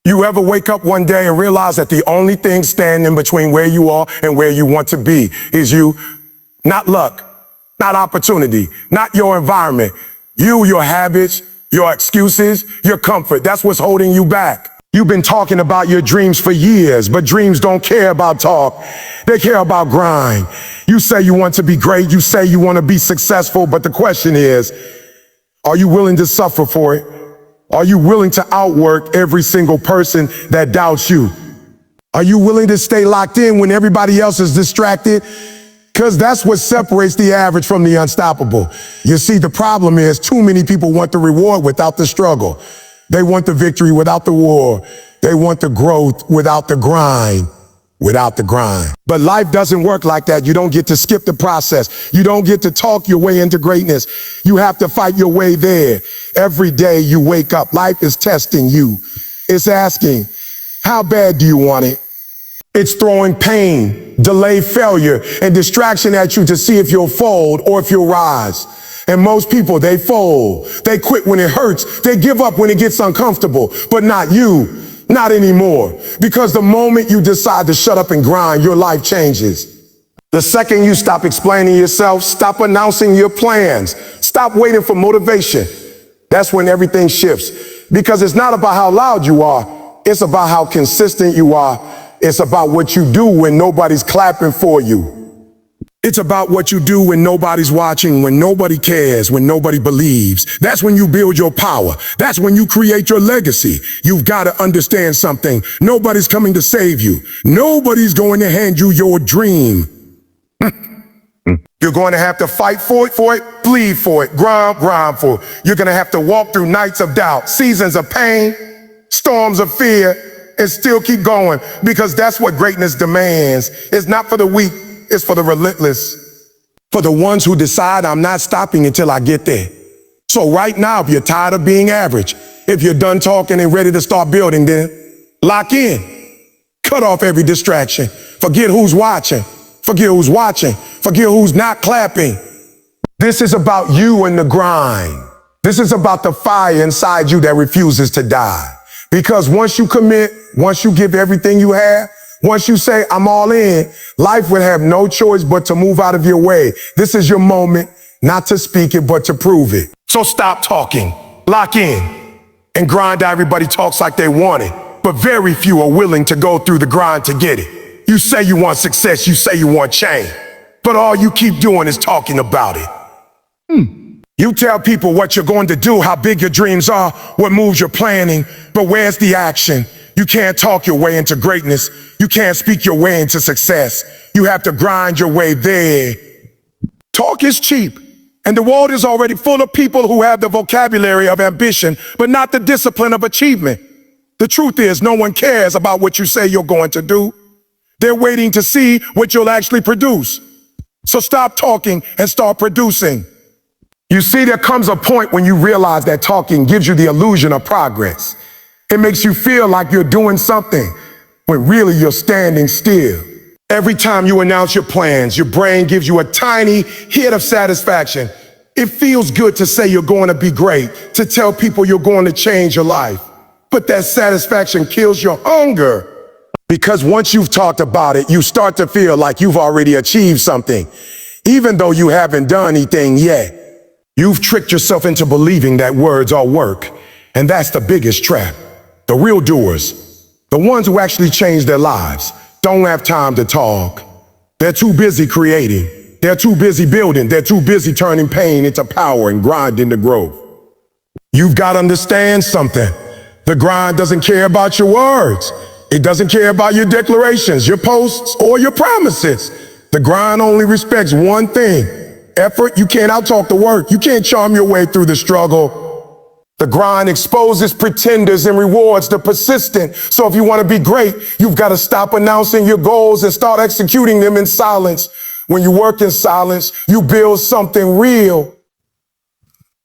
You ever wake up one day and realize that the only thing standing between where you are and where you want to be is you? Not luck, not opportunity, not your environment. You, your habits, your excuses, your comfort. That's what's holding you back. You've been talking about your dreams for years, but dreams don't care about talk. They care about grind. You say you want to be great. You say you want to be successful. But the question is, are you willing to suffer for it? Are you willing to outwork every single person that doubts you? Are you willing to stay locked in when everybody else is distracted? Because that's what separates the average from the unstoppable. You see, the problem is too many people want the reward without the struggle. They want the victory without the war. They want the growth without the grind. But life doesn't work like that. You don't get to skip the process. You don't get to talk your way into greatness. You have to fight your way there. Every day you wake up, life is testing you. It's asking, how bad do you want it? It's throwing pain, delay, failure, and distraction at you to see if you'll fold or if you'll rise. And most people, they fold. They quit when it hurts. They give up when it gets uncomfortable. But not you. Not anymore. Because the moment you decide to shut up and grind, your life changes. The second you stop explaining yourself, stop announcing your plans, stop waiting for motivation, that's when everything shifts. Because it's not about how loud you are. It's about how consistent you are. It's about what you do when nobody's clapping for you. It's about what you do when nobody's watching, when nobody cares, when nobody believes. That's when you build your power. That's when you create your legacy. You've got to understand something. Nobody's coming to save you. Nobody's going to hand you your dream. You're going to have to fight for it, bleed for it, grind for it. You're going to have to walk through nights of doubt, seasons of pain, storms of fear, and still keep going, because that's what greatness demands. It's not for the weak. It's for the relentless, for the ones who decide I'm not stopping until I get there. So right now, if you're tired of being average, if you're done talking and ready to start building, then lock in. Cut off every distraction. Forget who's watching. Forget who's not clapping. This is about you and the grind. This is about the fire inside you that refuses to die. Because once you commit, once you give everything you have, once you say, I'm all in, life will have no choice but to move out of your way. This is your moment, not to speak it, but to prove it. So stop talking, lock in, and grind. Everybody talks like they want it, but very few are willing to go through the grind to get it. You say you want success, you say you want change, but all you keep doing is talking about it. You tell people what you're going to do, how big your dreams are, what moves you're planning, but where's the action? You can't talk your way into greatness. You can't speak your way into success. You have to grind your way there. Talk is cheap, and the world is already full of people who have the vocabulary of ambition, but not the discipline of achievement. The truth is, no one cares about what you say you're going to do. They're waiting to see what you'll actually produce. So stop talking and start producing. You see, there comes a point when you realize that talking gives you the illusion of progress. It makes you feel like you're doing something when really you're standing still. Every time you announce your plans, your brain gives you a tiny hit of satisfaction. It feels good to say you're going to be great, to tell people you're going to change your life. But that satisfaction kills your hunger. Because once you've talked about it, you start to feel like you've already achieved something, even though you haven't done anything yet. You've tricked yourself into believing that words are work, and that's the biggest trap. The real doers, the ones who actually change their lives, don't have time to talk. They're too busy creating. They're too busy building. They're too busy turning pain into power and grind into growth. You've got to understand something. The grind doesn't care about your words. It doesn't care about your declarations, your posts, or your promises. The grind only respects one thing: effort. You can't outtalk the work. You can't charm your way through the struggle. The grind exposes pretenders and rewards the persistent. So if you want to be great, you've got to stop announcing your goals and start executing them in silence. When you work in silence, you build something real.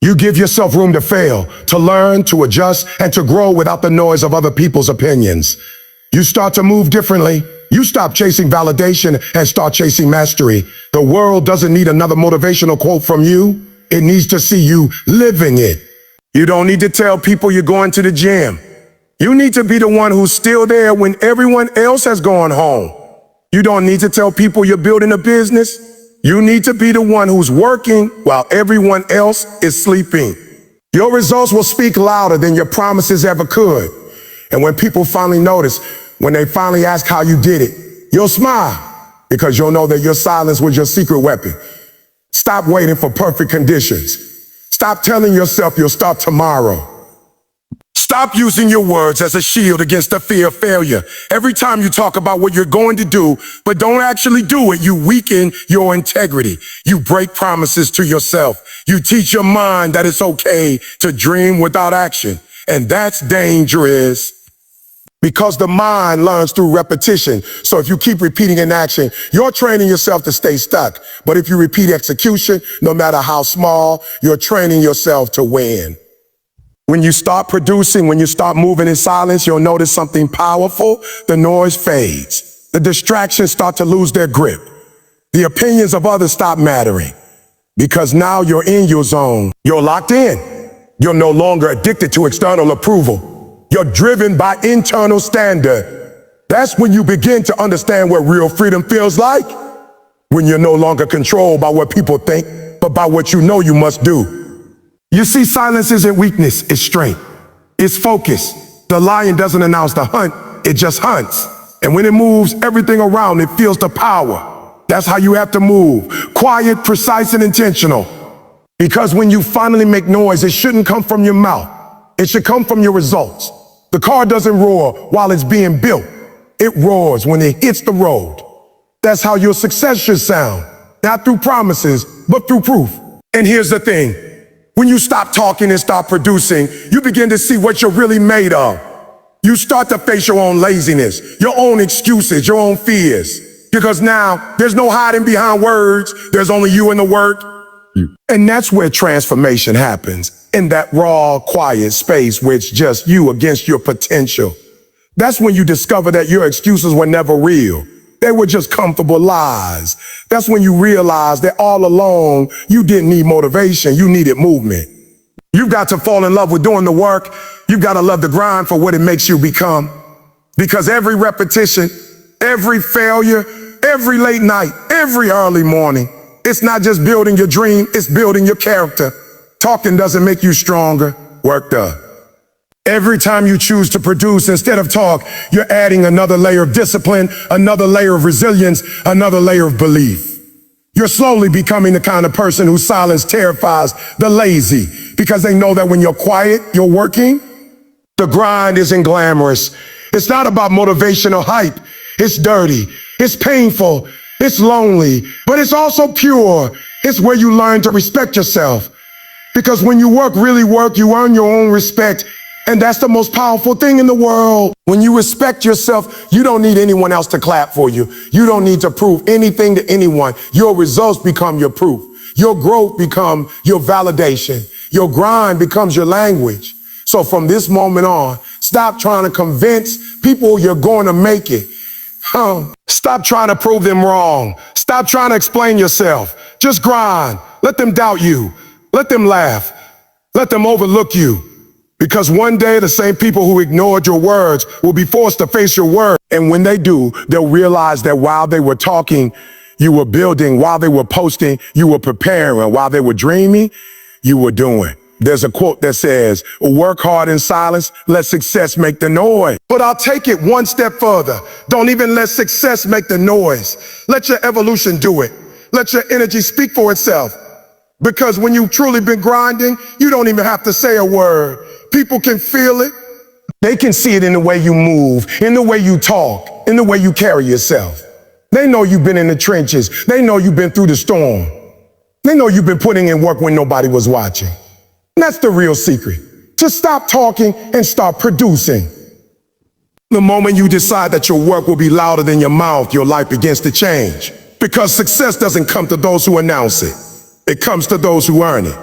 You give yourself room to fail, to learn, to adjust, and to grow without the noise of other people's opinions. You start to move differently. You stop chasing validation and start chasing mastery. The world doesn't need another motivational quote from you. It needs to see you living it. You don't need to tell people you're going to the gym. You need to be the one who's still there when everyone else has gone home. You don't need to tell people you're building a business. You need to be the one who's working while everyone else is sleeping. Your results will speak louder than your promises ever could. And when people finally notice, when they finally ask how you did it, you'll smile because you'll know that your silence was your secret weapon. Stop waiting for perfect conditions. Stop telling yourself you'll start tomorrow. Stop using your words as a shield against the fear of failure. Every time you talk about what you're going to do, but don't actually do it, you weaken your integrity. You break promises to yourself. You teach your mind that it's okay to dream without action. And that's dangerous because the mind learns through repetition. So if you keep repeating inaction, you're training yourself to stay stuck. But if you repeat execution, no matter how small, you're training yourself to win. When you start producing, when you start moving in silence, you'll notice something powerful. The noise fades. The distractions start to lose their grip. The opinions of others stop mattering because now you're in your zone. You're locked in. You're no longer addicted to external approval. You're driven by internal standard. That's when you begin to understand what real freedom feels like. When you're no longer controlled by what people think, but by what you know you must do. You see, silence isn't weakness, it's strength. It's focus. The lion doesn't announce the hunt, it just hunts. And when it moves, everything around it feels the power. That's how you have to move. Quiet, precise, and intentional. Because when you finally make noise, it shouldn't come from your mouth. It should come from your results. The car doesn't roar while it's being built. It roars when it hits the road. That's how your success should sound. Not through promises, but through proof. And here's the thing. When you stop talking and start producing, you begin to see what you're really made of. You start to face your own laziness, your own excuses, your own fears. Because now there's no hiding behind words. There's only you and the work. And that's where transformation happens, in that raw, quiet space where it's just you against your potential. That's when you discover that your excuses were never real. They were just comfortable lies. That's when you realize that all along, you didn't need motivation, you needed movement. You've got to fall in love with doing the work. You've got to love the grind for what it makes you become. Because every repetition, every failure, every late night, every early morning, it's not just building your dream, it's building your character. Talking doesn't make you stronger, work does. Every time you choose to produce instead of talk, you're adding another layer of discipline, another layer of resilience, another layer of belief. You're slowly becoming the kind of person whose silence terrifies the lazy because they know that when you're quiet, you're working. The grind isn't glamorous. It's not about motivational hype. It's dirty. It's painful. It's lonely, but it's also pure. It's where you learn to respect yourself. Because when you really work, you earn your own respect. And that's the most powerful thing in the world. When you respect yourself, you don't need anyone else to clap for you. You don't need to prove anything to anyone. Your results become your proof. Your growth becomes your validation. Your grind becomes your language. So from this moment on, stop trying to convince people you're going to make it. Stop trying to prove them wrong. Stop trying to explain yourself. Just grind. Let them doubt you. Let them laugh. Let them overlook you. Because one day the same people who ignored your words will be forced to face your word. And when they do, they'll realize that while they were talking, you were building. While they were posting, you were preparing. While they were dreaming, you were doing. There's a quote that says, work hard in silence, let success make the noise. But I'll take it one step further. Don't even let success make the noise. Let your evolution do it. Let your energy speak for itself. Because when you've truly been grinding, you don't even have to say a word. People can feel it. They can see it in the way you move, in the way you talk, in the way you carry yourself. They know you've been in the trenches. They know you've been through the storm. They know you've been putting in work when nobody was watching. And that's the real secret. Just stop talking and start producing. The moment you decide that your work will be louder than your mouth, your life begins to change. Because success doesn't come to those who announce it. It comes to those who earn it.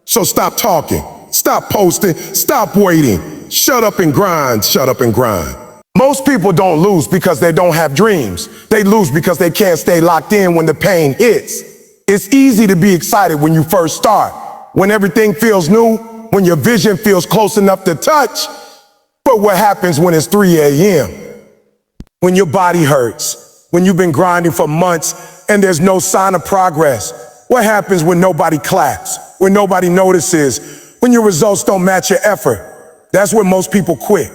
So stop talking. Stop posting. Stop waiting. Shut up and grind. Shut up and grind. Most people don't lose because they don't have dreams. They lose because they can't stay locked in when the pain hits. It's easy to be excited when you first start, when everything feels new, when your vision feels close enough to touch. But what happens when it's 3 a.m.? When your body hurts, when you've been grinding for months and there's no sign of progress? What happens when nobody claps, when nobody notices, when your results don't match your effort? That's where most people quit.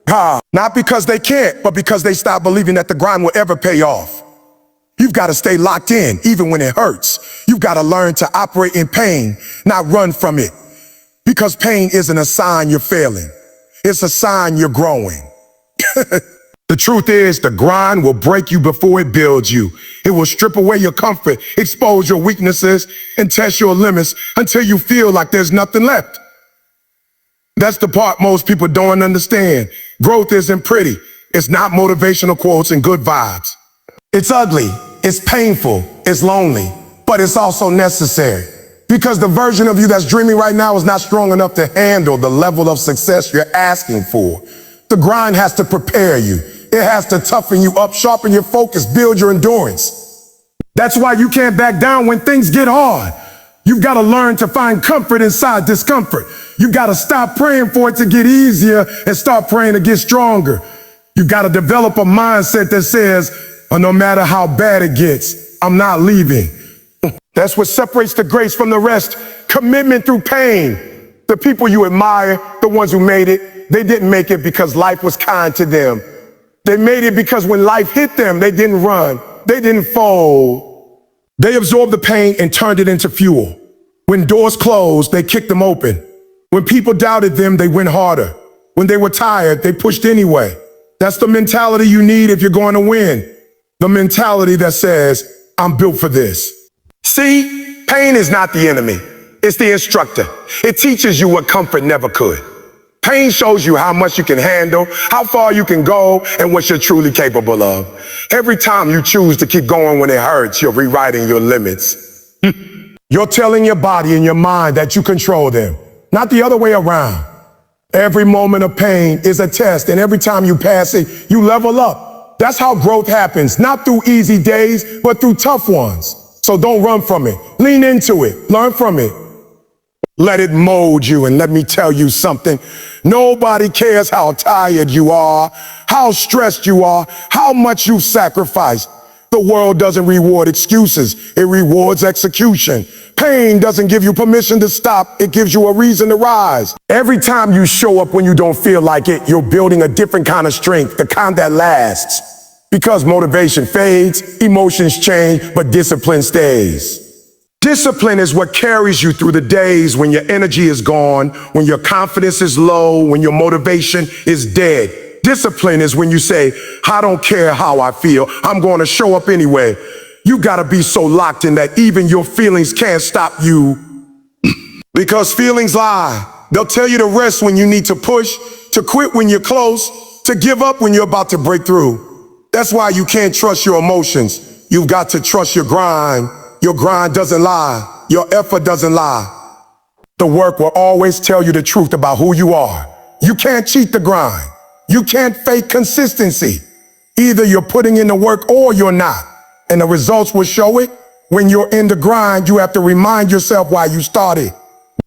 Not because they can't, but because they stop believing that the grind will ever pay off. You've got to stay locked in, even when it hurts. You've got to learn to operate in pain, not run from it. Because pain isn't a sign you're failing. It's a sign you're growing. The truth is, the grind will break you before it builds you. It will strip away your comfort, expose your weaknesses, and test your limits until you feel like there's nothing left. That's the part most people don't understand. Growth isn't pretty. It's not motivational quotes and good vibes. It's ugly, it's painful, it's lonely, but it's also necessary. Because the version of you that's dreaming right now is not strong enough to handle the level of success you're asking for. The grind has to prepare you. It has to toughen you up, sharpen your focus, build your endurance. That's why you can't back down when things get hard. You've got to learn to find comfort inside discomfort. You've got to stop praying for it to get easier and start praying to get stronger. You've got to develop a mindset that says, no matter how bad it gets, I'm not leaving. That's what separates the grace from the rest. Commitment through pain. The people you admire, the ones who made it, they didn't make it because life was kind to them. They made it because when life hit them, they didn't run. They didn't fold. They absorbed the pain and turned it into fuel. When doors closed, they kicked them open. When people doubted them, they went harder. When they were tired, they pushed anyway. That's the mentality you need if you're going to win. The mentality that says, I'm built for this. See, pain is not the enemy. It's the instructor. It teaches you what comfort never could. Pain shows you how much you can handle, how far you can go, and what you're truly capable of. Every time you choose to keep going when it hurts, you're rewriting your limits. You're telling your body and your mind that you control them, not the other way around. Every moment of pain is a test, and every time you pass it, you level up. That's how growth happens, not through easy days, but through tough ones. So don't run from it. Lean into it. Learn from it. Let it mold you, and let me tell you something. Nobody cares how tired you are, how stressed you are, how much you've sacrificed. The world doesn't reward excuses. It rewards execution. Pain doesn't give you permission to stop. It gives you a reason to rise. Every time you show up when you don't feel like it, you're building a different kind of strength, the kind that lasts. Because motivation fades, emotions change, but discipline stays. Discipline is what carries you through the days when your energy is gone, when your confidence is low, when your motivation is dead. Discipline is when you say, I don't care how I feel, I'm going to show up anyway. You got to be so locked in that even your feelings can't stop you. Because feelings lie. They'll tell you to rest when you need to push, to quit when you're close, to give up when you're about to break through. That's why you can't trust your emotions. You've got to trust your grind. Your grind doesn't lie. Your effort doesn't lie. The work will always tell you the truth about who you are. You can't cheat the grind. You can't fake consistency. Either you're putting in the work or you're not. And the results will show it. When you're in the grind, you have to remind yourself why you started.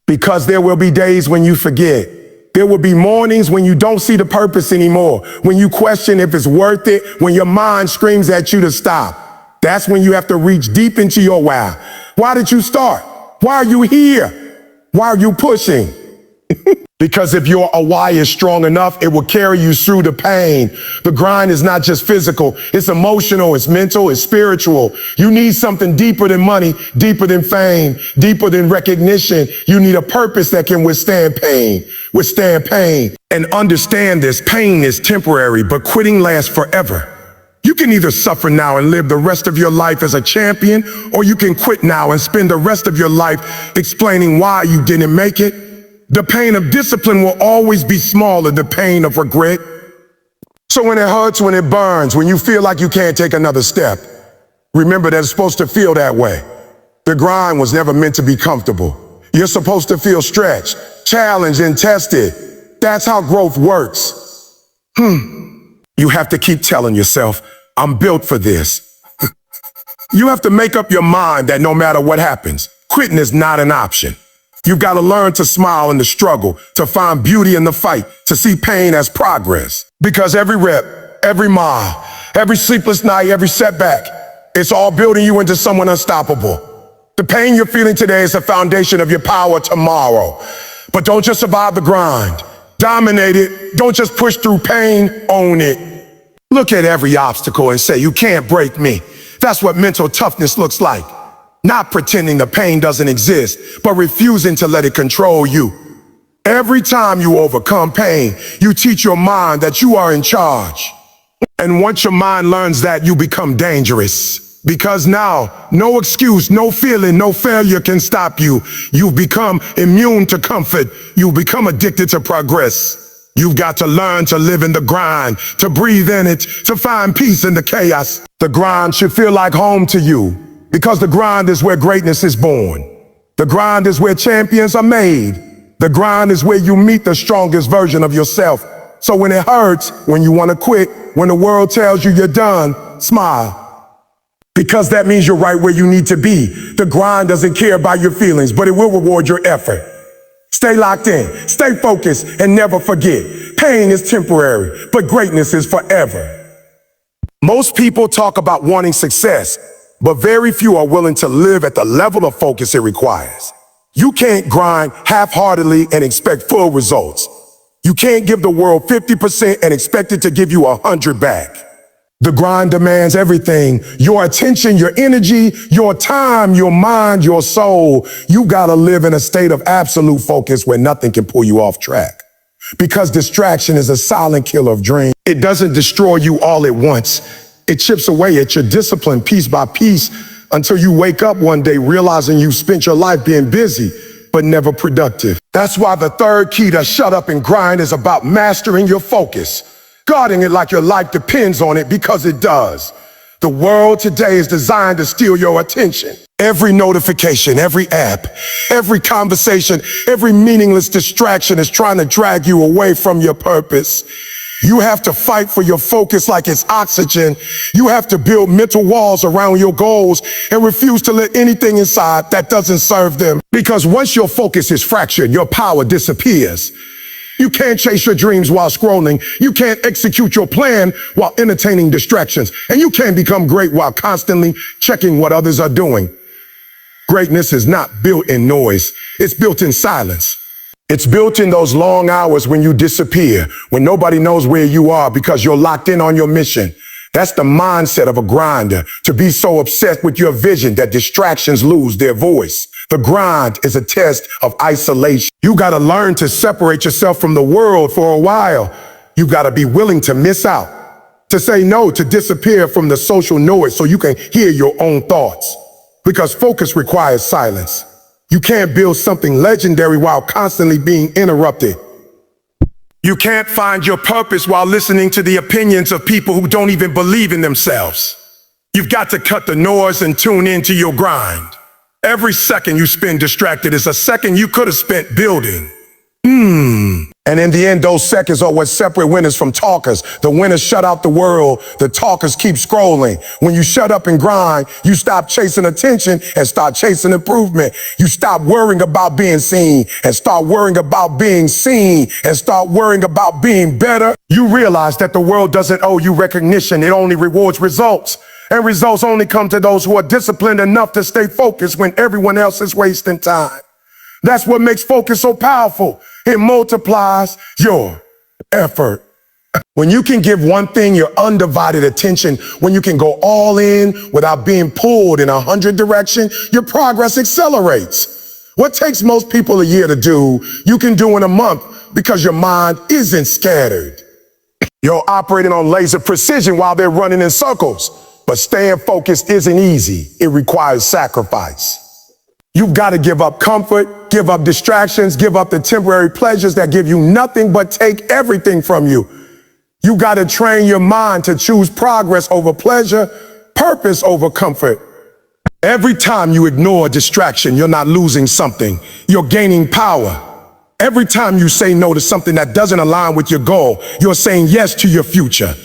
Because there will be days when you forget. There will be mornings when you don't see the purpose anymore. When you question if it's worth it. When your mind screams at you to stop. That's when you have to reach deep into your why. Why did you start? Why are you here? Why are you pushing? Because if your why is strong enough, it will carry you through the pain. The grind is not just physical. It's emotional, it's mental, it's spiritual. You need something deeper than money, deeper than fame, deeper than recognition. You need a purpose that can withstand pain. And understand this, pain is temporary, but quitting lasts forever. You can either suffer now and live the rest of your life as a champion, or you can quit now and spend the rest of your life explaining why you didn't make it. The pain of discipline will always be smaller than the pain of regret. So when it hurts, when it burns, when you feel like you can't take another step, remember that it's supposed to feel that way. The grind was never meant to be comfortable. You're supposed to feel stretched, challenged, and tested. That's how growth works. You have to keep telling yourself, I'm built for this. You have to make up your mind that no matter what happens, quitting is not an option. You've got to learn to smile in the struggle, to find beauty in the fight, to see pain as progress. Because every rep, every mile, every sleepless night, every setback, it's all building you into someone unstoppable. The pain you're feeling today is the foundation of your power tomorrow. But don't just survive the grind. Dominate it. Don't just push through pain, own it. Look at every obstacle and say, you can't break me. That's what mental toughness looks like. Not pretending the pain doesn't exist, but refusing to let it control you. Every time you overcome pain, you teach your mind that you are in charge. And once your mind learns that, you become dangerous. Because now, no excuse, no feeling, no failure can stop you. You've become immune to comfort. You've become addicted to progress. You've got to learn to live in the grind, to breathe in it, to find peace in the chaos. The grind should feel like home to you, because the grind is where greatness is born. The grind is where champions are made. The grind is where you meet the strongest version of yourself. So when it hurts, when you want to quit, when the world tells you you're done, smile. Because that means you're right where you need to be. The grind doesn't care about your feelings, but it will reward your effort. Stay locked in, stay focused, and never forget. Pain is temporary, but greatness is forever. Most people talk about wanting success, but very few are willing to live at the level of focus it requires. You can't grind half-heartedly and expect full results. You can't give the world 50% and expect it to give you 100 back. The grind demands everything: your attention, your energy, your time, your mind, your soul. You gotta live in a state of absolute focus where nothing can pull you off track. Because distraction is a silent killer of dreams. It doesn't destroy you all at once. It chips away at your discipline piece by piece until you wake up one day realizing you spent your life being busy, but never productive. That's why the third key to shut up and grind is about mastering your focus. Guarding it like your life depends on it, because it does. The world today is designed to steal your attention. Every notification, every app, every conversation, every meaningless distraction is trying to drag you away from your purpose. You have to fight for your focus like it's oxygen. You have to build mental walls around your goals and refuse to let anything inside that doesn't serve them. Because once your focus is fractured, your power disappears. You can't chase your dreams while scrolling. You can't execute your plan while entertaining distractions. And you can't become great while constantly checking what others are doing. Greatness is not built in noise. It's built in silence. It's built in those long hours when you disappear, when nobody knows where you are because you're locked in on your mission. That's the mindset of a grinder, to be so obsessed with your vision that distractions lose their voice. The grind is a test of isolation. You gotta learn to separate yourself from the world for a while. You gotta be willing to miss out, to say no, to disappear from the social noise so you can hear your own thoughts. Because focus requires silence. You can't build something legendary while constantly being interrupted. You can't find your purpose while listening to the opinions of people who don't even believe in themselves. You've got to cut the noise and tune into your grind. Every second you spend distracted is a second you could have spent building. And in the end, those seconds are what separate winners from talkers. The winners shut out the world. The talkers keep scrolling. When you shut up and grind, you stop chasing attention and start chasing improvement. You stop worrying about being seen and start worrying about being seen and start worrying about being better. You realize that the world doesn't owe you recognition. It only rewards results. And results only come to those who are disciplined enough to stay focused when everyone else is wasting time. That's what makes focus so powerful. It multiplies your effort. When you can give one thing your undivided attention, when you can go all in without being pulled in 100 directions, your progress accelerates. What takes most people a year to do, you can do in a month because your mind isn't scattered. You're operating on laser precision while they're running in circles. But staying focused isn't easy. It requires sacrifice. You've got to give up comfort, give up distractions, give up the temporary pleasures that give you nothing but take everything from you. You got to train your mind to choose progress over pleasure, purpose over comfort. Every time you ignore a distraction, you're not losing something. You're gaining power. Every time you say no to something that doesn't align with your goal, you're saying yes to your future.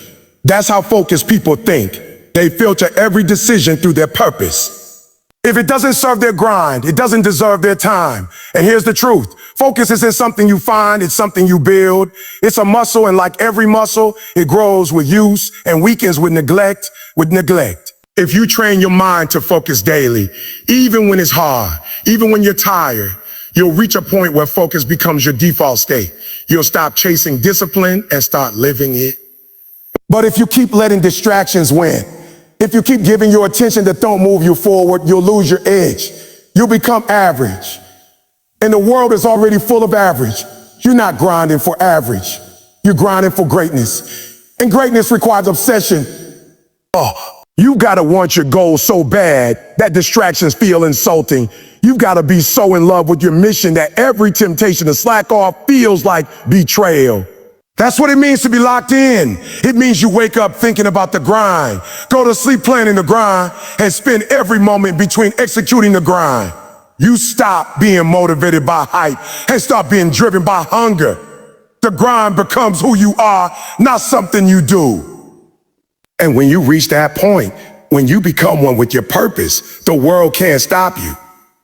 That's how focused people think. They filter every decision through their purpose. If it doesn't serve their grind, it doesn't deserve their time. And here's the truth. Focus isn't something you find, it's something you build. It's a muscle, and like every muscle, it grows with use and weakens with neglect. If you train your mind to focus daily, even when it's hard, even when you're tired, you'll reach a point where focus becomes your default state. You'll stop chasing discipline and start living it. But if you keep letting distractions win, if you keep giving your attention that don't move you forward, you'll lose your edge. You'll become average. And the world is already full of average. You're not grinding for average. You're grinding for greatness. And greatness requires obsession. You gotta want your goal so bad that distractions feel insulting. You've gotta be so in love with your mission that every temptation to slack off feels like betrayal. That's what it means to be locked in. It means you wake up thinking about the grind, go to sleep planning the grind, and spend every moment between executing the grind. You stop being motivated by hype and start being driven by hunger. The grind becomes who you are, not something you do. And when you reach that point, when you become one with your purpose, the world can't stop you.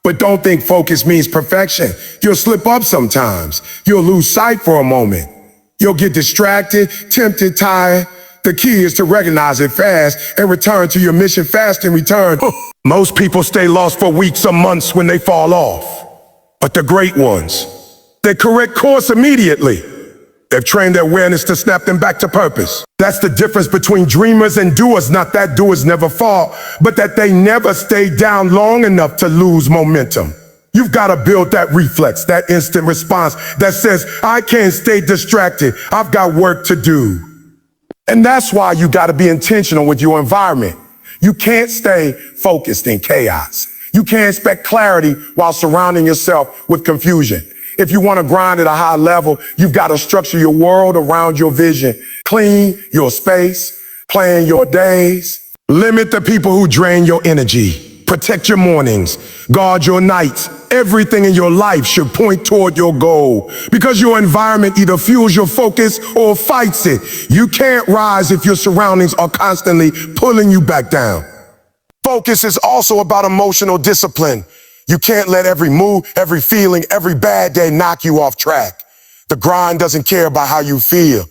But don't think focus means perfection. You'll slip up sometimes. You'll lose sight for a moment. You'll get distracted, tempted, tired. The key is to recognize it fast and return to your mission fast in return. Most people stay lost for weeks or months when they fall off. But the great ones, they correct course immediately. They've trained their awareness to snap them back to purpose. That's the difference between dreamers and doers. Not that doers never fall, but that they never stay down long enough to lose momentum. You've got to build that reflex, that instant response that says, I can't stay distracted. I've got work to do. And that's why you got to be intentional with your environment. You can't stay focused in chaos. You can't expect clarity while surrounding yourself with confusion. If you want to grind at a high level, you've got to structure your world around your vision. Clean your space, plan your days, limit the people who drain your energy. Protect your mornings, guard your nights. Everything in your life should point toward your goal because your environment either fuels your focus or fights it. You can't rise if your surroundings are constantly pulling you back down. Focus is also about emotional discipline. You can't let every move, every feeling, every bad day knock you off track. The grind doesn't care about how you feel.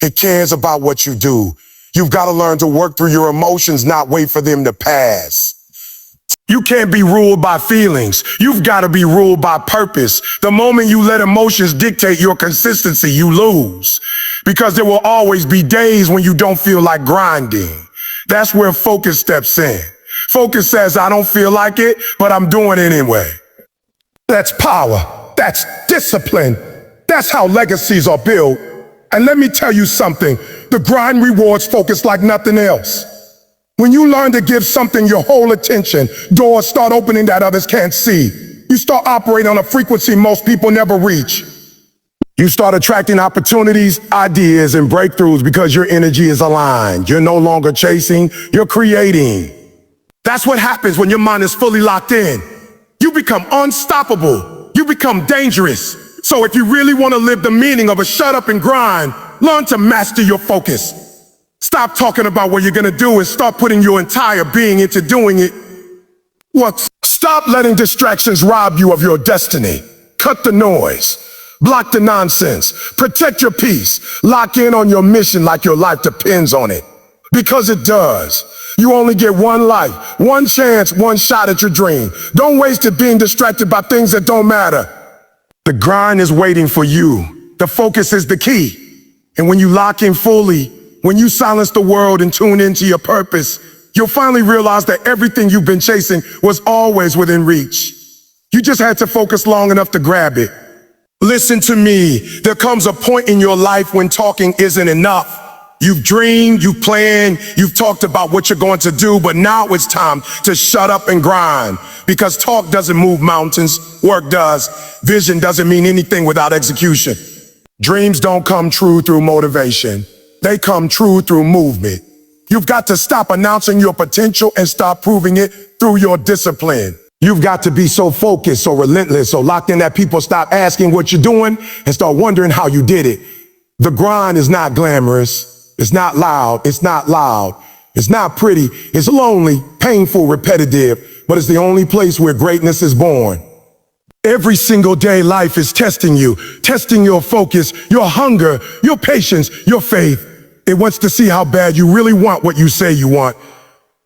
It cares about what you do. You've got to learn to work through your emotions, not wait for them to pass. You can't be ruled by feelings. You've got to be ruled by purpose. The moment you let emotions dictate your consistency, you lose. Because there will always be days when you don't feel like grinding. That's where focus steps in. Focus says, I don't feel like it, but I'm doing it anyway. That's power. That's discipline. That's how legacies are built. And let me tell you something. The grind rewards focus like nothing else. When you learn to give something your whole attention, doors start opening that others can't see. You start operating on a frequency most people never reach. You start attracting opportunities, ideas, and breakthroughs because your energy is aligned. You're no longer chasing, you're creating. That's what happens when your mind is fully locked in. You become unstoppable. You become dangerous. So if you really want to live the meaning of a shut up and grind, learn to master your focus. Stop talking about what you're going to do and start putting your entire being into doing it. Stop letting distractions rob you of your destiny. Cut the noise. Block the nonsense. Protect your peace. Lock in on your mission like your life depends on it. Because it does. You only get one life, one chance, one shot at your dream. Don't waste it being distracted by things that don't matter. The grind is waiting for you. The focus is the key. And when you lock in fully, when you silence the world and tune into your purpose, you'll finally realize that everything you've been chasing was always within reach. You just had to focus long enough to grab it. Listen to me. There comes a point in your life when talking isn't enough. You've dreamed, you've planned, you've talked about what you're going to do, but now it's time to shut up and grind. Because talk doesn't move mountains, work does. Vision doesn't mean anything without execution. Dreams don't come true through motivation. They come true through movement. You've got to stop announcing your potential and start proving it through your discipline. You've got to be so focused, so relentless, so locked in that people stop asking what you're doing and start wondering how you did it. The grind is not glamorous. It's not loud. It's not loud. It's not pretty. It's lonely, painful, repetitive. but it's the only place where greatness is born. Every single day, life is testing you, testing your focus, your hunger, your patience, your faith. It wants to see how bad you really want what you say you want.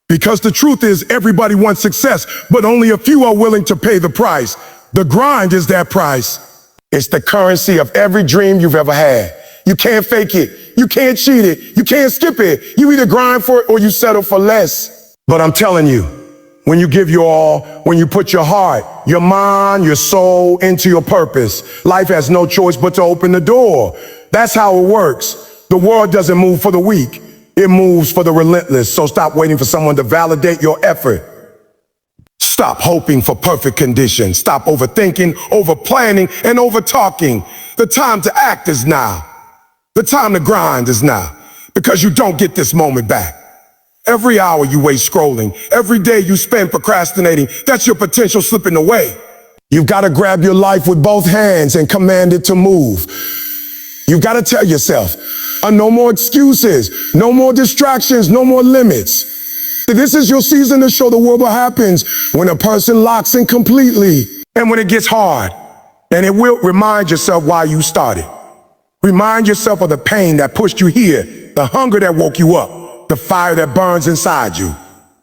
Because the truth is, everybody wants success, but only a few are willing to pay the price. The grind is that price. It's the currency of every dream you've ever had. You can't fake it. You can't cheat it. You can't skip it. You either grind for it or you settle for less. But I'm telling you, when you give your all, when you put your heart, your mind, your soul into your purpose, life has no choice but to open the door. That's how it works. The world doesn't move for the weak. It moves for the relentless. So stop waiting for someone to validate your effort. Stop hoping for perfect conditions. Stop overthinking, over-planning, and over-talking. The time to act is now. The time to grind is now. Because you don't get this moment back. Every hour you waste scrolling, every day you spend procrastinating, that's your potential slipping away. You've got to grab your life with both hands and command it to move. You've got to tell yourself, no more excuses, no more distractions, no more limits. This is your season to show the world what happens when a person locks in completely and when it gets hard. And it will remind yourself why you started. Remind yourself of the pain that pushed you here, the hunger that woke you up, the fire that burns inside you.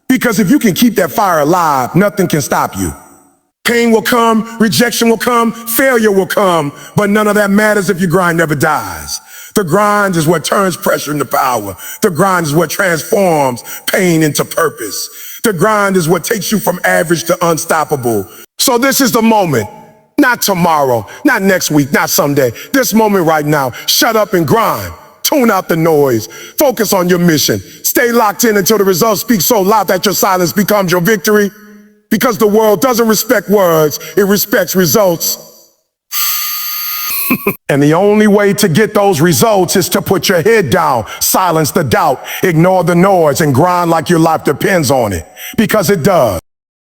Because if you can keep that fire alive, nothing can stop you. Pain will come, rejection will come, failure will come, but none of that matters if your grind never dies. The grind is what turns pressure into power. The grind is what transforms pain into purpose. The grind is what takes you from average to unstoppable. So this is the moment. Not tomorrow, not next week, not someday. This moment right now. Shut up and grind. Tune out the noise. Focus on your mission. Stay locked in until the results speak so loud that your silence becomes your victory. Because the world doesn't respect words, it respects results. And the only way to get those results is to put your head down, silence the doubt, ignore the noise, and grind like your life depends on it. Because it does.